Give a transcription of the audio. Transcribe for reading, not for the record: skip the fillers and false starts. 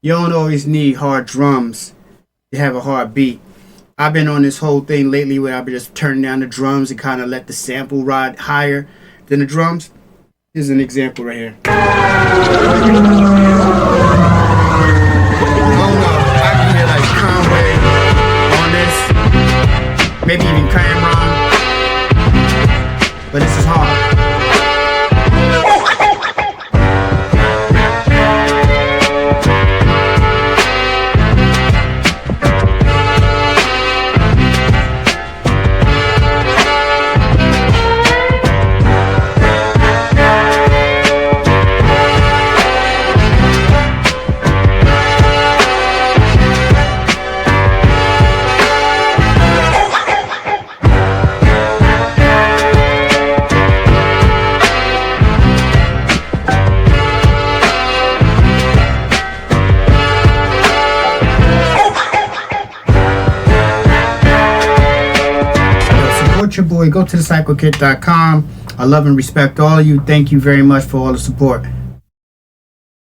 You don't always need hard drums to have a hard beat. I've been on this whole thing lately where I've been just turning down the drums and kind of let the sample ride higher than the drums. Here's an example right here. I don't know, I can hear like Conway on this, maybe even Cameron, but this is hard. Your boy, go to thecyclekit.com. I love and respect all of you. Thank you very much for all the support.